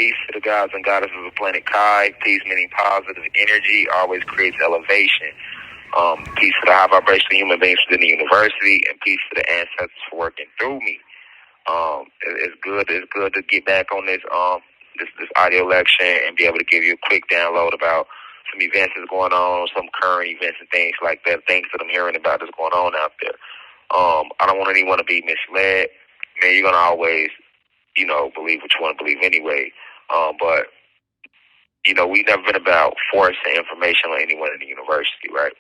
Peace to the gods and goddesses of planet Kai. Peace meaning positive energy always creates elevation. Peace to the high vibrational human beings within the university, and peace to the ancestors for working through me. It's good to get back on this audio lecture and be able to give you a quick download about some events that's going on, some current events and things like that, things that I'm hearing about that's going on out there. I don't want anyone to be misled. Man, you're gonna always, believe what you want to believe anyway. But we've never been about forcing information on anyone in the university, right?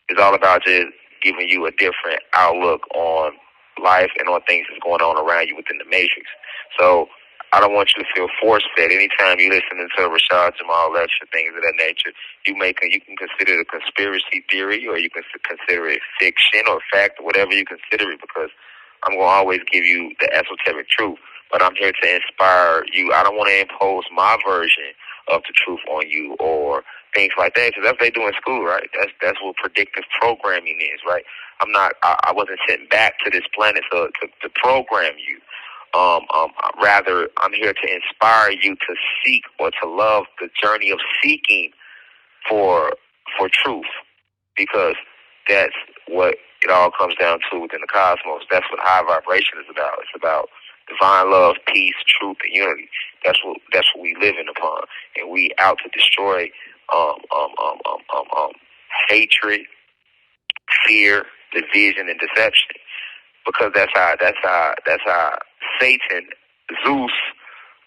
It's all about just giving you a different outlook on life and on things that's going on around you within the matrix. So I don't want you to feel force-fed. Anytime you listen to a Rashad Jamal lecture, things of that nature, you can consider it a conspiracy theory, or you can consider it fiction or fact, or whatever you consider it, because I'm going to always give you the esoteric truth. But I'm here to inspire you. I don't want to impose my version of the truth on you or things like that, because that's what they do in school, right? That's what predictive programming is, right? I wasn't sent back to this planet to program you. Rather, I'm here to inspire you to seek or to love the journey of seeking for truth, because that's what it all comes down to within the cosmos. That's what high vibration is about. It's about divine love, peace, truth, and unity. That's what we living upon, and we out to destroy hatred, fear, division, and deception. Because that's how Satan, Zeus,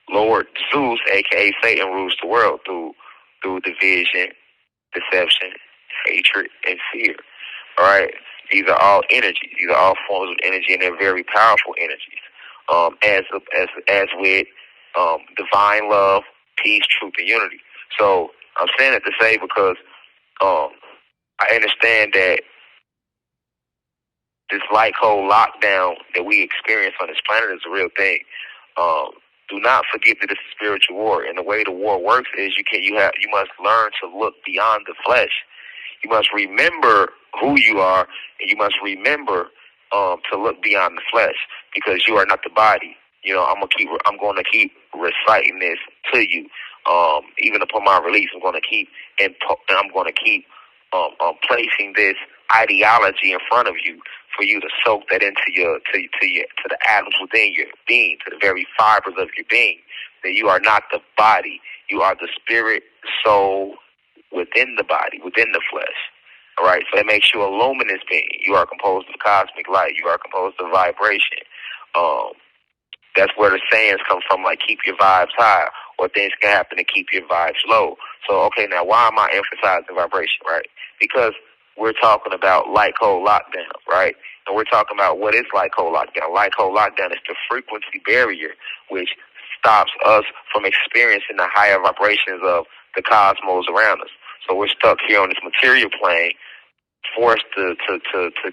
Lord Zeus, aka Satan, rules the world through division, deception, hatred, and fear. All right, these are all energies. These are all forms of energy, and they're very powerful energies. As with divine love, peace, truth, and unity. So I'm saying it to say because I understand that this light cold lockdown that we experience on this planet is a real thing. Do not forget that it's a spiritual war, and the way the war works is you must learn to look beyond the flesh. You must remember who you are, and you must remember to look beyond the flesh, because you are not the body. I'm going to keep reciting this to you. Even upon my release, I'm going to keep placing this ideology in front of you for you to soak that into to the atoms within your being, to the very fibers of your being. That you are not the body. You are the spirit, soul within the body, within the flesh. All right, so that makes you a luminous being. You are composed of cosmic light. You are composed of vibration. That's where the sayings come from, like keep your vibes high, or things can happen to keep your vibes low. So, okay, now why am I emphasizing vibration, right? Because we're talking about light cold lockdown, right? And we're talking about what is light cold lockdown. Light cold lockdown is the frequency barrier, which stops us from experiencing the higher vibrations of the cosmos around us. So we're stuck here on this material plane, forced to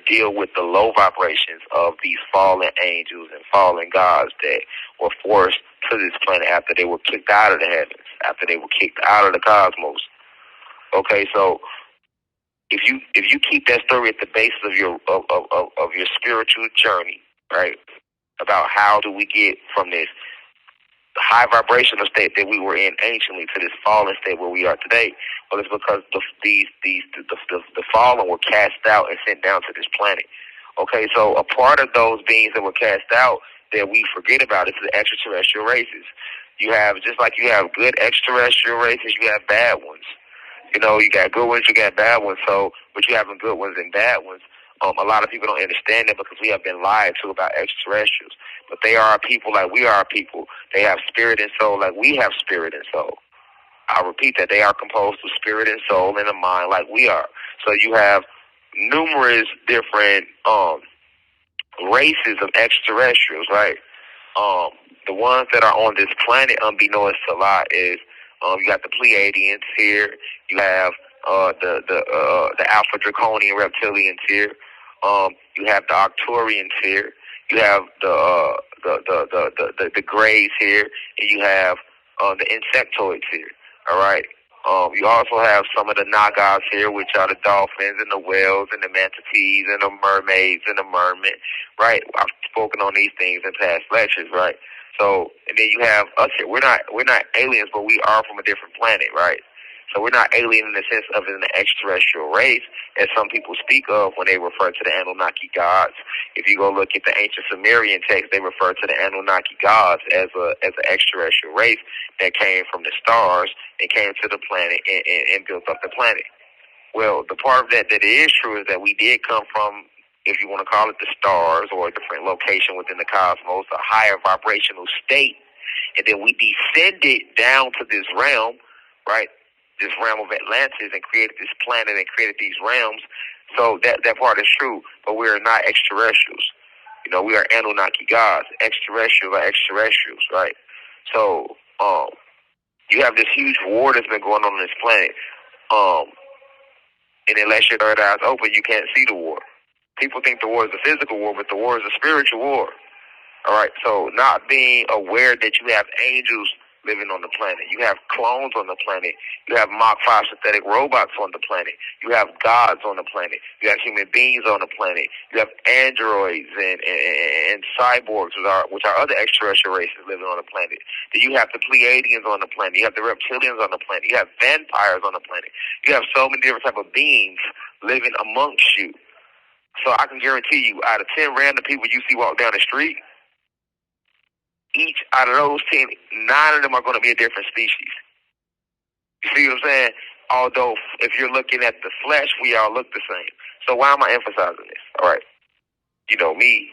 deal with the low vibrations of these fallen angels and fallen gods that were forced to this planet after they were kicked out of the heavens, after they were kicked out of the cosmos. Okay, so if you keep that story at the basis of your spiritual journey, right, about how do we get from this high vibrational state that we were in anciently to this fallen state where we are today, well, it's because the fallen were cast out and sent down to this planet. Okay, so a part of those beings that were cast out that we forget about is the extraterrestrial races. You have, just like you have good extraterrestrial races, you have bad ones. You got good ones, you got bad ones. So, but you having good ones and bad ones. A lot of people don't understand that because we have been lied to about extraterrestrials. But they are people like we are people. They have spirit and soul like we have spirit and soul. I'll repeat that. They are composed of spirit and soul and a mind like we are. So you have numerous different races of extraterrestrials, right? The ones that are on this planet, unbeknownst to a lot, is you got the Pleiadians here. You have the Alpha Draconian reptilians here. You have the Arcturians here. You have the Greys here, and you have the Insectoids here. All right. You also have some of the Nagas here, which are the dolphins and the whales and the manatees and the mermaids and the mermen. Right. I've spoken on these things in past lectures. Right. So, and then you have us here. We're not aliens, but we are from a different planet, right? So we're not alien in the sense of an extraterrestrial race, as some people speak of when they refer to the Anunnaki gods. If you go look at the ancient Sumerian text, they refer to the Anunnaki gods as an extraterrestrial race that came from the stars and came to the planet and built up the planet. Well, the part of that is true is that we did come from, if you want to call it the stars or a different location within the cosmos, a higher vibrational state, and then we descended down to this realm, right? This realm of Atlantis, and created this planet and created these realms. So that part is true, but we are not extraterrestrials. You know, we are Anunnaki gods. Extraterrestrials are extraterrestrials, right? So you have this huge war that's been going on this planet. And unless your third eye's open, you can't see the war. People think the war is a physical war, but the war is a spiritual war. All right, so not being aware that you have angels living on the planet. You have clones on the planet. You have Mach 5 synthetic robots on the planet. You have gods on the planet. You have human beings on the planet. You have androids and cyborgs, which are other extraterrestrial races living on the planet. Then you have the Pleiadians on the planet. You have the reptilians on the planet. You have vampires on the planet. You have so many different type of beings living amongst you. So I can guarantee you, out of 10 random people you see walk down the street, each out of those 10, 9 of them are going to be a different species. You see what I'm saying? Although, if you're looking at the flesh, we all look the same. So why am I emphasizing this? All right. You know me.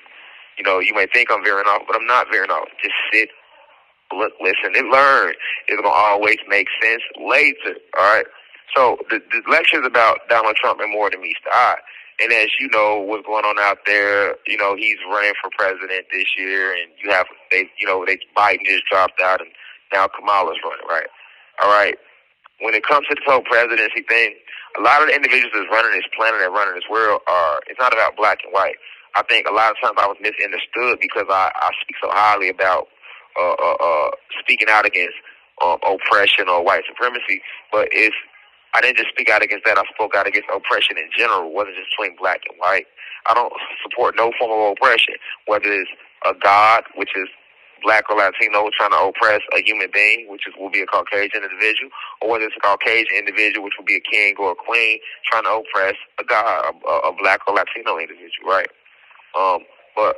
You know, you may think I'm veering off, but I'm not veering off. Just sit, look, listen, and learn. It's going to always make sense later. All right? So the lecture is about Donald Trump and more than meets the eye. And as you know, what's going on out there, you know, he's running for president this year, and Biden just dropped out, and now Kamala's running, right? All right. When it comes to this whole presidency thing, a lot of the individuals that's running this planet and running this world it's not about black and white. I think a lot of times I was misunderstood because I speak so highly about speaking out against oppression or white supremacy, but I didn't just speak out against that. I spoke out against oppression in general. It wasn't just between black and white. I don't support no form of oppression, whether it's a god, which is black or Latino, trying to oppress a human being, which will be a Caucasian individual, or whether it's a Caucasian individual, which will be a king or a queen, trying to oppress a god, a black or Latino individual, right? But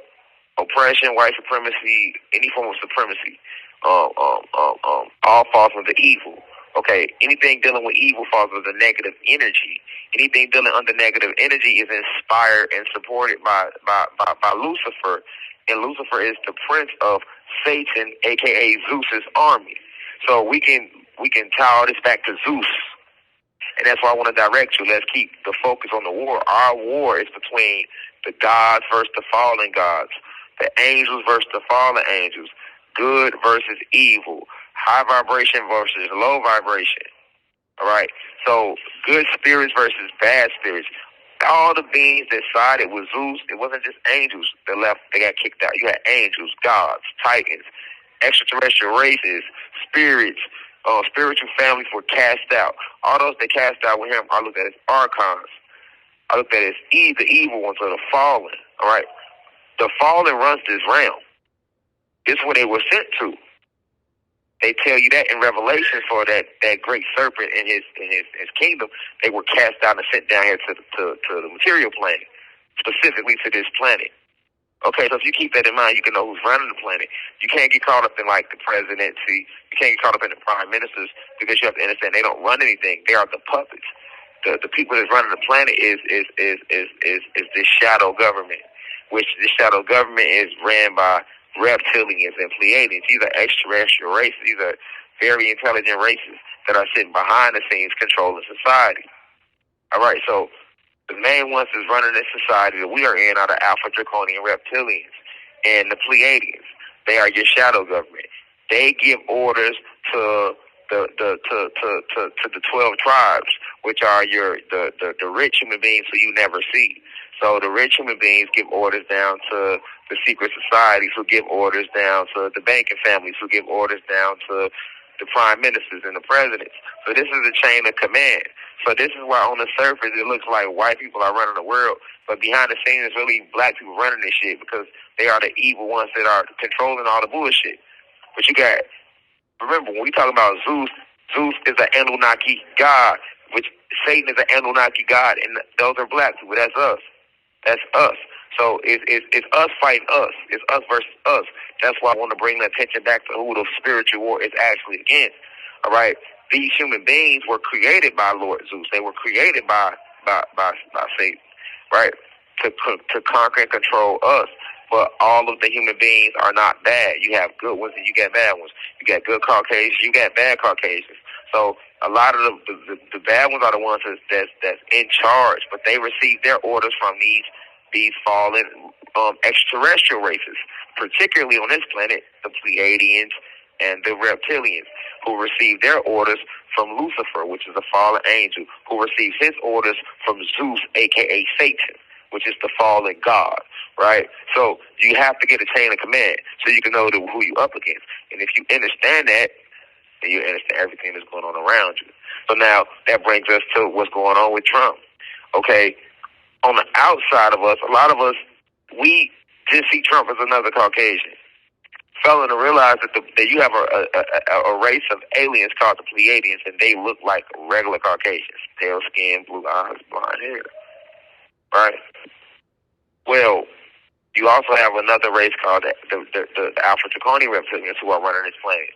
oppression, white supremacy, any form of supremacy, all falls under evil. Okay, anything dealing with evil falls under negative energy. Anything dealing under negative energy is inspired and supported by Lucifer, and Lucifer is the prince of Satan, aka Zeus's army. So we can tie all this back to Zeus, and that's why I want to direct you. Let's keep the focus on the war. Our war is between the gods versus the fallen gods, the angels versus the fallen angels, good versus evil, high vibration versus low vibration. All right? So good spirits versus bad spirits. All the beings that sided with Zeus, it wasn't just angels that left, they got kicked out. You had angels, gods, titans, extraterrestrial races, spirits, spiritual families were cast out. All those that cast out with him, I looked at as archons. I looked at as the evil ones or the fallen. All right? The fallen runs this realm. This is where they were sent to. They tell you that in Revelation for that great serpent in his kingdom, they were cast out and sent down here to the material planet, specifically to this planet. Okay, so if you keep that in mind, you can know who's running the planet. You can't get caught up in like the presidency. You can't get caught up in the prime ministers, because you have to understand they don't run anything. They are the puppets. The people that's running the planet is this shadow government, which the shadow government is ran by reptilians and Pleiadians. These are extraterrestrial races. These are very intelligent races that are sitting behind the scenes controlling society. All right, so the main ones that's running this society that we are in are the Alpha Draconian reptilians and the Pleiadians. They are your shadow government. They give orders to the 12 tribes, which are the rich human beings who you never see. So the rich human beings give orders down to the secret societies, who give orders down to the banking families, who give orders down to the prime ministers and the presidents. So this is a chain of command. So this is why on the surface it looks like white people are running the world, but behind the scenes it's really black people running this shit, because they are the evil ones that are controlling all the bullshit. But you got, remember, when we talk about Zeus, Zeus is an Anunnaki god, which Satan is an Anunnaki god, and those are black people. That's us. That's us. So it's us fighting us. It's us versus us. That's why I want to bring the attention back to who the spiritual war is actually against. All right? These human beings were created by Lord Zeus. They were created by Satan, right? To conquer and control us. But all of the human beings are not bad. You have good ones and you got bad ones. You got good Caucasians, you got bad Caucasians. So a lot of the bad ones are the ones that's in charge, but they receive their orders from these fallen extraterrestrial races, particularly on this planet, the Pleiadians and the reptilians, who receive their orders from Lucifer, which is a fallen angel, who receives his orders from Zeus, a.k.a. Satan, which is the fallen god, right? So you have to get a chain of command so you can know who you're up against. And if you understand that, then you understand everything that's going on around you. So now that brings us to what's going on with Trump. Okay, on the outside of us, a lot of us, we just see Trump as another Caucasian. Failing to realize that you have a race of aliens called the Pleiadians, and they look like regular Caucasians. Pale skin, blue eyes, blonde hair. Right? Well, you also have another race called the Alpha Draconian reptilians who are running this planet.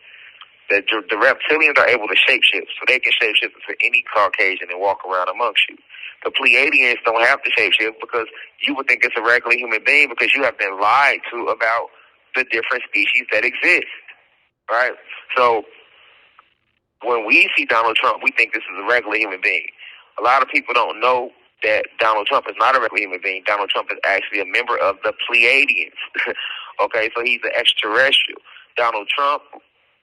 The reptilians are able to shapeshift, so they can shapeshift into any Caucasian and walk around amongst you. The Pleiadians don't have to shapeshift because you would think it's a regular human being because you have been lied to about the different species that exist, right? So when we see Donald Trump, we think this is a regular human being. A lot of people don't know that Donald Trump is not a regular human being. Donald Trump is actually a member of the Pleiadians. Okay, so he's an extraterrestrial. Donald Trump,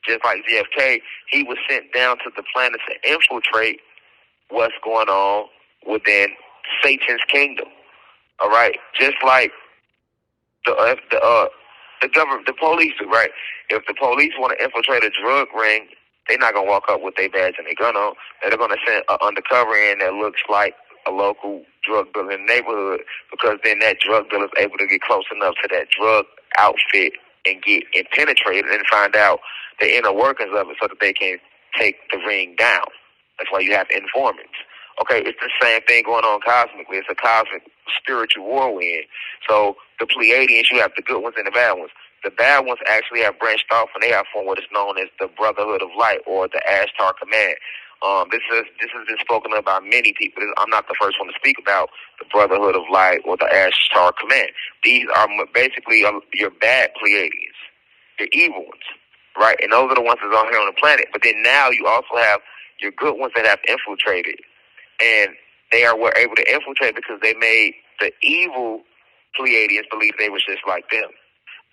just like JFK, he was sent down to the planet to infiltrate what's going on within Satan's kingdom. All right, just like the government, the police do, right? If the police want to infiltrate a drug ring, they're not gonna walk up with their badge and their gun on. They're gonna send an undercover in that looks like a local drug dealer in the neighborhood, because then that drug dealer is able to get close enough to that drug outfit and penetrate it and find out the inner workings of it so that they can take the ring down. That's why you have informants. Okay, it's the same thing going on cosmically. It's a cosmic spiritual war we're in. So the Pleiadians, you have the good ones and the bad ones. The bad ones actually have branched off, and they have formed what is known as the Brotherhood of Light, or the Ashtar Command. This has been spoken of by many people. I'm not the first one to speak about the Brotherhood of Light or the Ashtar Command. These are basically your bad Pleiadians, your evil ones, right? And those are the ones that's on here on the planet. But then now you also have your good ones that have infiltrated, and they were able to infiltrate because they made the evil Pleiadians believe they was just like them.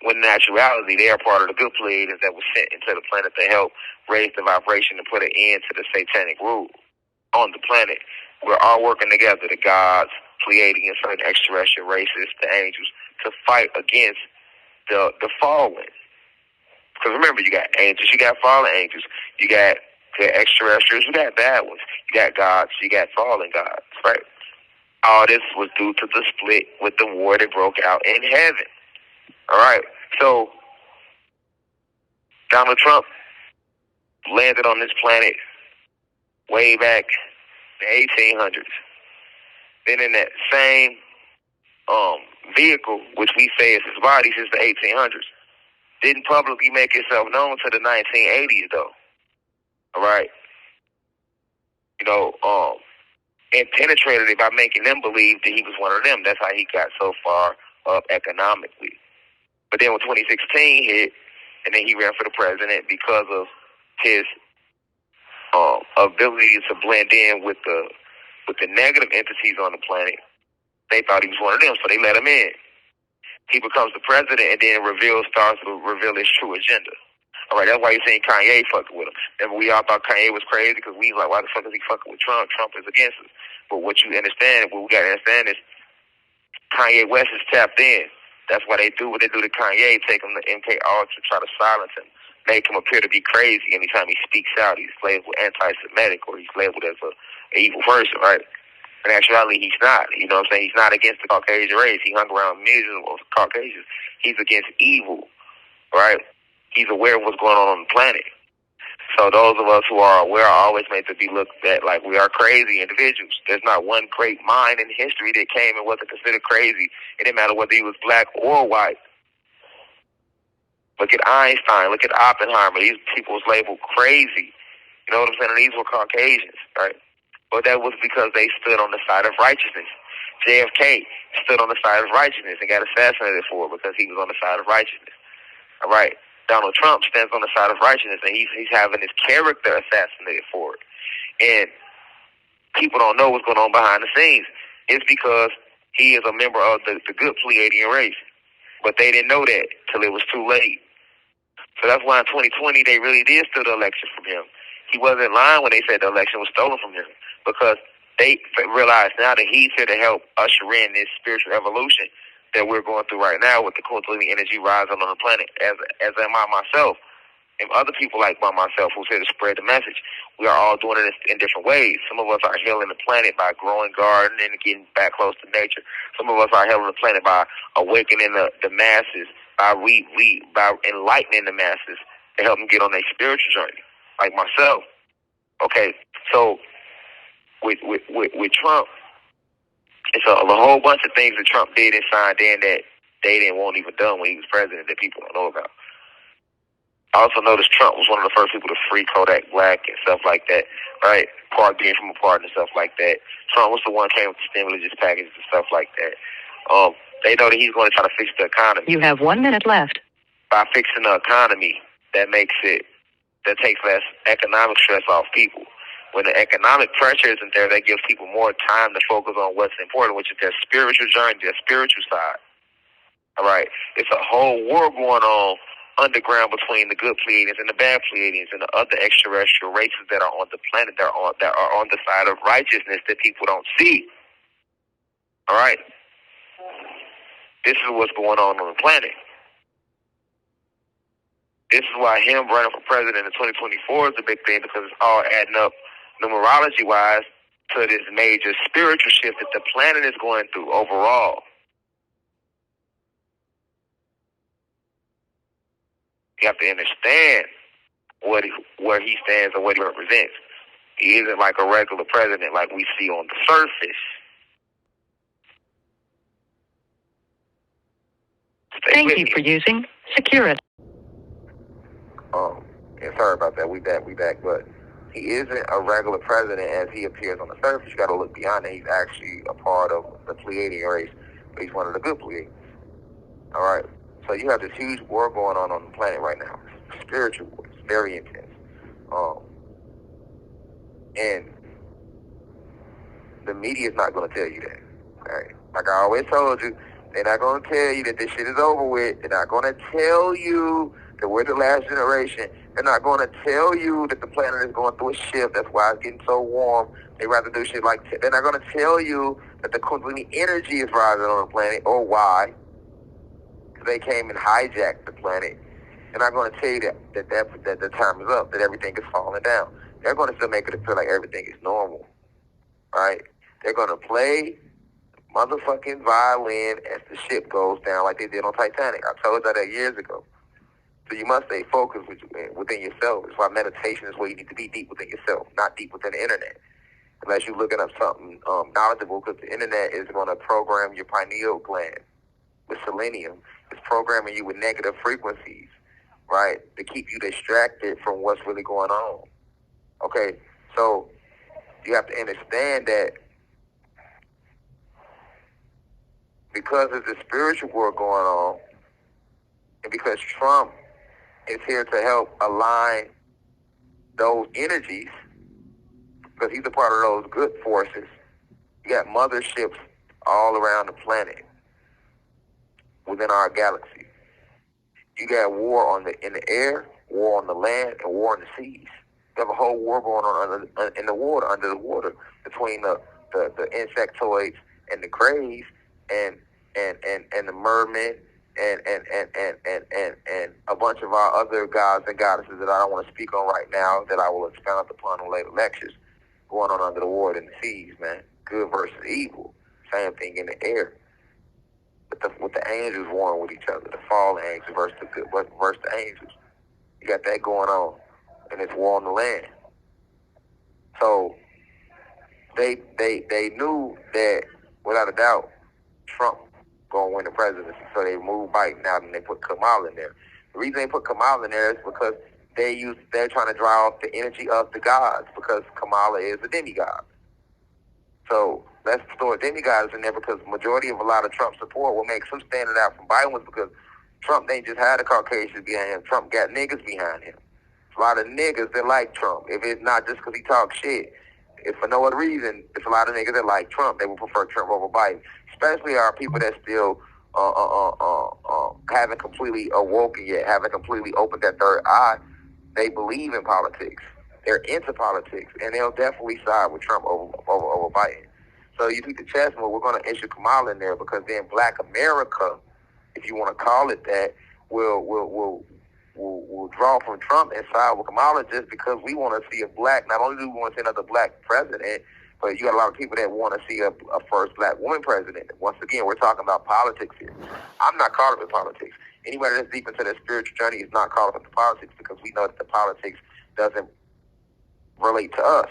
When in actuality, they are part of the good Pleiadians that was sent into the planet to help raise the vibration and put an end to the satanic rule on the planet. We're all working together, the gods, Pleiadians, certain extraterrestrial races, the angels, to fight against the fallen. Because remember, you got angels, you got fallen angels, you got the extraterrestrials, you got bad ones, you got gods, you got fallen gods, right? All this was due to the split with the war that broke out in heaven. All right, so Donald Trump landed on this planet way back in the 1800s. Been in that same vehicle, which we say is his body, since the 1800s. Didn't publicly make himself known to the 1980s, though. All right, and penetrated it by making them believe that he was one of them. That's how he got so far up economically. But then when 2016 hit, and then he ran for the president because of his ability to blend in with the negative entities on the planet, they thought he was one of them, so they let him in. He becomes the president and then starts to reveal his true agenda. All right, that's why you're saying Kanye fucking with him. Remember, we all thought Kanye was crazy because we was like, why the fuck is he fucking with Trump? Trump is against us. But what we got to understand is Kanye West is tapped in. That's why they do what they do to Kanye, take him to MK Ultra, try to silence him, make him appear to be crazy. Anytime he speaks out, he's labeled anti-Semitic, or he's labeled as an evil person, right? In actuality, he's not. You know what I'm saying? He's not against the Caucasian race. He hung around millions of Caucasians. He's against evil, right? He's aware of what's going on the planet. So those of us who are aware are always made to be looked at like we are crazy individuals. There's not one great mind in history that came and wasn't considered crazy. It didn't matter whether he was black or white. Look at Einstein. Look at Oppenheimer. These people was labeled crazy. You know what I'm saying? And these were Caucasians, right? But that was because they stood on the side of righteousness. JFK stood on the side of righteousness and got assassinated for it because he was on the side of righteousness. All right. Donald Trump stands on the side of righteousness, and he's having his character assassinated for it. And people don't know what's going on behind the scenes. It's because he is a member of the good Pleiadian race. But they didn't know that till it was too late. So that's why in 2020 they really did steal the election from him. He wasn't lying when they said the election was stolen from him, because they realize now that he's here to help usher in this spiritual evolution that we're going through right now with the Kundalini energy rising on the planet, as am I myself, and other people like myself who's here to spread the message. We are all doing it in different ways. Some of us are healing the planet by growing garden and getting back close to nature. Some of us are healing the planet by awakening the masses, by enlightening the masses to help them get on their spiritual journey, like myself. Okay, so with Trump, it's a whole bunch of things that Trump did and signed in that they didn't want even done when he was president that people don't know about. I also noticed Trump was one of the first people to free Kodak Black and stuff like that, right? Being from a pardon and stuff like that. Trump was the one who came with the stimulus packages and stuff like that. They know that he's going to try to fix the economy. You have 1 minute left. By fixing the economy, that takes less economic stress off people. When the economic pressure isn't there, that gives people more time to focus on what's important, which is their spiritual journey, their spiritual side. All right? It's a whole war going on underground between the good Pleiadians and the bad Pleiadians and the other extraterrestrial races that are on the planet, that are on the side of righteousness that people don't see. All right? This is what's going on the planet. This is why him running for president in 2024 is a big thing, because it's all adding up numerology-wise to this major spiritual shift that the planet is going through overall. You have to understand where he stands and what he represents. He isn't like a regular president like we see on the surface. Thank you for using Security. And sorry about that. We back. But he isn't a regular president as he appears on the surface. You got to look beyond it. He's actually a part of the Pleiadian race, but he's one of the good Pleiadians. All right. So you have this huge war going on the planet right now. Spiritual war. It's very intense. And the media is not going to tell you that. All right. Like I always told you, they're not going to tell you that this shit is over with. They're not going to tell you that we're the last generation. They're not going to tell you that the planet is going through a shift. That's why it's getting so warm. They rather do shit like they're not going to tell you that the Kundalini energy is rising on the planet, or why. Because they came and hijacked the planet. They're not going to tell you that the time is up, that everything is falling down. They're going to still make it feel like everything is normal, right? They're going to play motherfucking violin as the ship goes down, like they did on Titanic. I told you that years ago. So you must stay focused within yourself. That's why meditation is where you need to be, deep within yourself, not deep within the internet. Unless you're looking up something knowledgeable, because the internet is going to program your pineal gland with selenium. It's programming you with negative frequencies, right, to keep you distracted from what's really going on. Okay, so you have to understand that because there's a spiritual war going on, and because Trump is here to help align those energies, because he's a part of those good forces, you got motherships all around the planet within our galaxy. You got war in the air, war on the land, and war on the seas. You have a whole war going on in the water, under the water, between the insectoids and the crays and the mermen and a bunch of our other gods and goddesses that I don't want to speak on right now, that I will expound upon in later lectures, going on under the water in the seas, man. Good versus evil. Same thing in the air. With the angels warring with each other, the fallen angels versus the angels. You got that going on, and it's war on the land. So they knew that without a doubt Trump gonna win the presidency. So they moved Biden out and they put Kamala in there. The reason they put Kamala in there is because they're trying to draw off the energy of the gods because Kamala is a demigod. So let's throw demigods in there because the majority of a lot of Trump support will make some standing out from Biden was because Trump ain't just had the Caucasians behind him. Trump got niggas behind him. A lot of niggas that like Trump. If it's not just because he talks shit, if for no other reason, it's a lot of niggas that like Trump. They would prefer Trump over Biden. Especially our people that still haven't completely awoken yet, haven't completely opened that third eye. They believe in politics. They're into politics, and they'll definitely side with Trump over Biden. So you see the chess move. We're going to issue Kamala in there because then Black America, if you want to call it that, will draw from Trump and side with Kamala just because we want to see a black. Not only do we want to see another black president, but you got a lot of people that want to see a first black woman president. Once again, we're talking about politics here. I'm not caught up in politics. Anybody that's deep into their spiritual journey is not caught up in the politics because we know that the politics doesn't relate to us.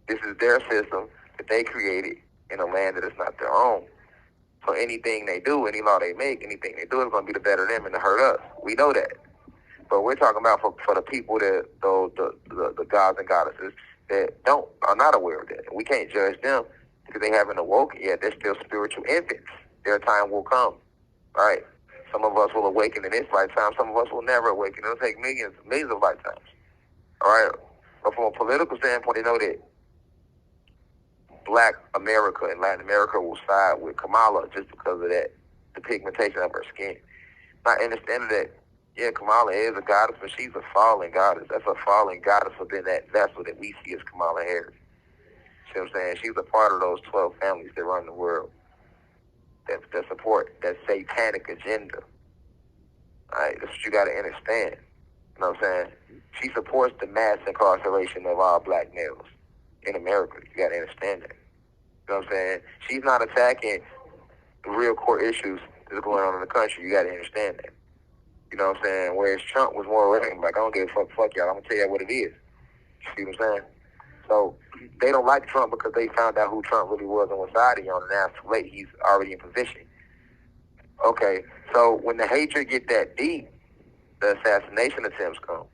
This is their system that they created in a land that is not their own. So anything they do, any law they make, anything they do is going to be to better them and to hurt us. We know that. But we're talking about for the people that the gods and goddesses that are not aware of that. We can't judge them because they haven't awoken yet. They're still spiritual infants. Their time will come. All right. Some of us will awaken in this lifetime. Some of us will never awaken. It'll take millions of lifetimes. All right. But from a political standpoint, they know that Black America and Latin America will side with Kamala just because of that, the pigmentation of her skin. Not understanding that, yeah, Kamala is a goddess, but she's a fallen goddess. That's a fallen goddess within that vessel that we see as Kamala Harris. See what I'm saying? She's a part of those 12 families that run the world, that support that satanic agenda. All right, that's what you got to understand. You know what I'm saying? She supports the mass incarceration of all black males in America. You got to understand that. You know what I'm saying? She's not attacking the real core issues that are going on in the country. You got to understand that. You know what I'm saying? Whereas Trump was more like, I don't give a fuck y'all. I'm going to tell you what it is. You see what I'm saying? So they don't like Trump because they found out who Trump really was and what side he on, and now it's too late. He's already in position. Okay, so when the hatred get that deep, the assassination attempts come,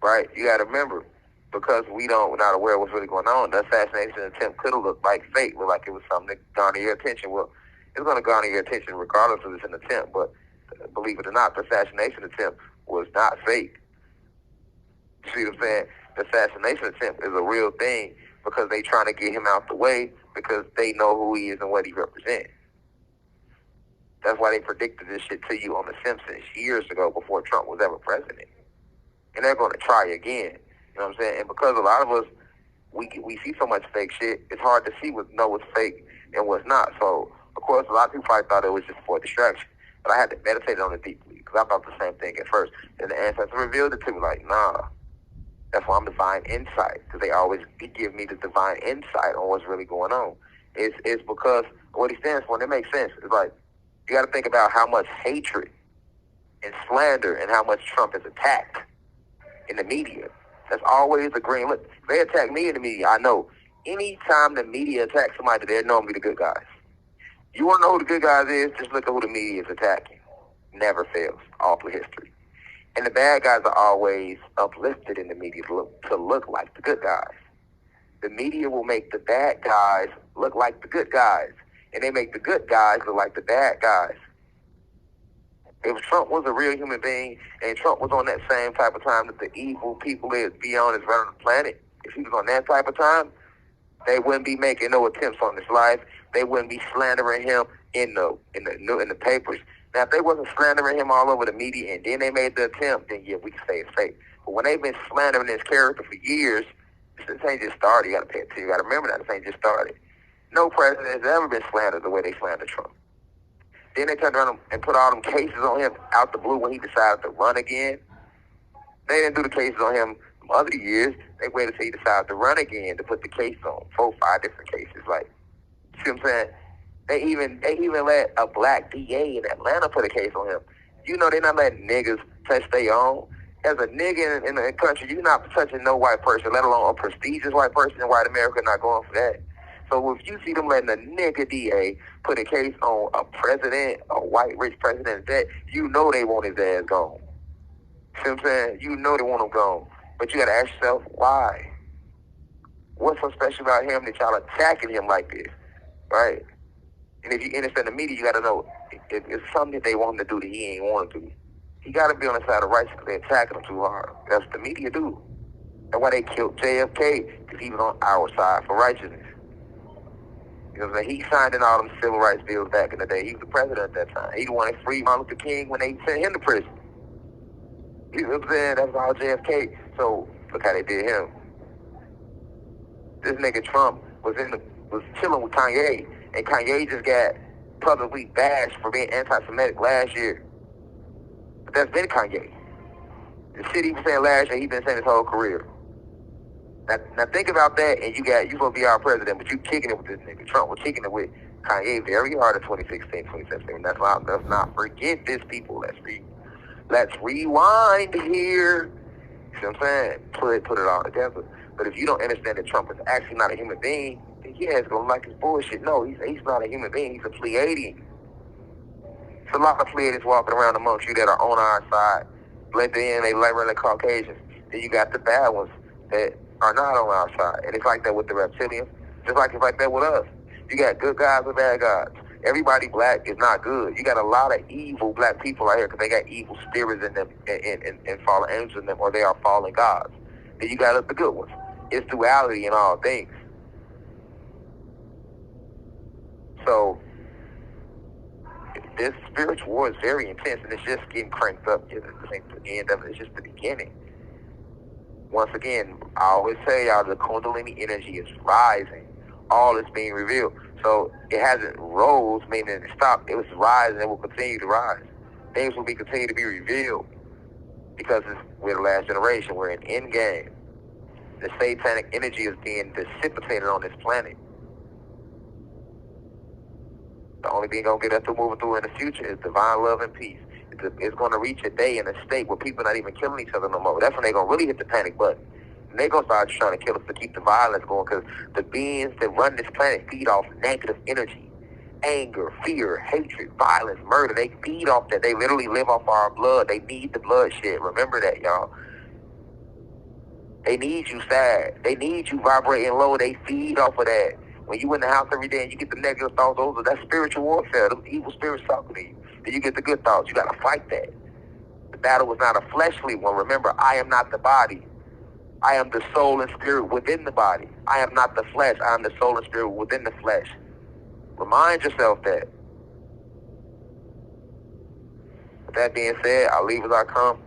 right? You got to remember, because we're not aware of what's really going on, the assassination attempt could have looked like fake, looked like it was something to garner your attention. Well, it's going to garner your attention regardless of it's an attempt, but believe it or not, the assassination attempt was not fake. You see what I'm saying? The assassination attempt is a real thing because they trying to get him out the way because they know who he is and what he represents. That's why they predicted this shit to you on The Simpsons years ago before Trump was ever president. And they're going to try again. You know what I'm saying? And because a lot of us, we see so much fake shit, it's hard to know what's fake and what's not. So, of course, a lot of people probably thought it was just for distraction. But I had to meditate on it deeply because I thought the same thing at first. And the ancestors revealed it to me like, nah. That's why I'm divine insight, because they always give me the divine insight on what's really going on. It's because what he stands for, and it makes sense. It's like, you got to think about how much hatred and slander and how much Trump is attacked in the media. That's always a green look. If they attack me in the media, I know anytime the media attacks somebody, they're normally the good guys. You want to know who the good guys is? Just look at who the media is attacking. Never fails, all through history. And the bad guys are always uplifted in the media to look like the good guys. The media will make the bad guys look like the good guys. And they make the good guys look like the bad guys. If Trump was a real human being and Trump was on that same type of time that the evil people that be on is running the planet, if he was on that type of time, they wouldn't be making no attempts on his life. They wouldn't be slandering him in the papers. Now, if they wasn't slandering him all over the media and then they made the attempt, then yeah, we can say it's fake. But when they've been slandering his character for years, this ain't just started. You got to pay attention. You got to remember that this ain't just started. No president has ever been slandered the way they slandered Trump. Then they turned around and put all them cases on him out the blue when he decided to run again. They didn't do the cases on him other years. They waited till he decided to run again to put the case on 4 or 5 different cases. Like, see what I'm saying? They even let a black DA in Atlanta put a case on him. You know they're not letting niggas touch their own. As a nigga in the country, you're not touching no white person, let alone a prestigious white person in white America, not going for that. So if you see them letting a nigga DA put a case on a president, a white rich president, that you know they want his ass gone. See what I'm saying? You know they want him gone. But you got to ask yourself, why? What's so special about him that y'all attacking him like this, right? And if you understand the media, you got to know if it's something that they want him to do that he ain't want to do. He got to be on the side of righteousness because they're attacking him too hard. That's what the media do. That's why they killed JFK, because he was on our side for righteousness. You know what I'm saying? He signed in all them civil rights bills back in the day. He was the president at that time. He the one that freed Martin Luther King when they sent him to prison. You know what I'm saying? That was all JFK. So look how they did him. This nigga Trump was chilling with Kanye, and Kanye just got publicly bashed for being anti-Semitic last year. But that's been Kanye. The shit he was saying last year, he been saying his whole career. Now think about that, and you supposed to be our president, but you kicking it with this nigga. Trump was kicking it with Kanye very hard in 2016, 2017. Let's not forget this, people. Let's rewind here. You see what I'm saying? Put it all together. But if you don't understand that Trump is actually not a human being, then yeah, it's gonna like his bullshit. No, he's not a human being. He's a Pleiadian. There's a lot of Pleiadians walking around amongst you that are on our side, blended in. They like really Caucasians. Then you got the bad ones that are not on our side, and it's like that with the reptilians. Just like it's like that with us. You got good guys and bad guys. Everybody black is not good. You got a lot of evil black people out here because they got evil spirits in them and fallen angels in them, or they are fallen gods. Then you got the good ones. It's duality in all things. So this spiritual war is very intense, and it's just getting cranked up. This ain't the end of it. It's just the beginning. Once again, I always tell y'all, the Kundalini energy is rising. All is being revealed. So it hasn't rose, meaning it stopped. It was rising. It will continue to rise. Things will continue to be revealed because we're the last generation. We're in end game. The satanic energy is being dissipated on this planet. The only thing going to get us through moving through in the future is divine love and peace. It's going to reach a day in a state where people are not even killing each other no more. That's when they're going to really hit the panic button. And they're going to start trying to kill us to keep the violence going, because the beings that run this planet feed off negative energy. Anger, fear, hatred, violence, murder. They feed off that. They literally live off our blood. They need the blood shit. Remember that, y'all. They need you sad. They need you vibrating low. They feed off of that. When you in the house every day and you get the negative thoughts, that's spiritual warfare. Those evil spirits talking to you. Then you get the good thoughts. You got to fight that. The battle was not a fleshly one. Remember, I am not the body. I am the soul and spirit within the body. I am not the flesh. I am the soul and spirit within the flesh. Remind yourself that. With that being said, I'll leave as I come.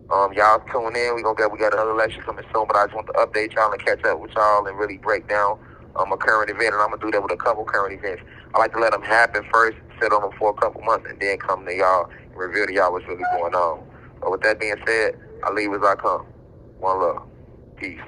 Y'all tune in. We got another lecture coming soon, but I just want to update y'all and catch up with y'all and really break down a current event, and I'm going to do that with a couple current events. I like to let them happen first, sit on them for a couple months, and then come to y'all and reveal to y'all what's really going on. But with that being said, I'll leave as I come. One love. Peace.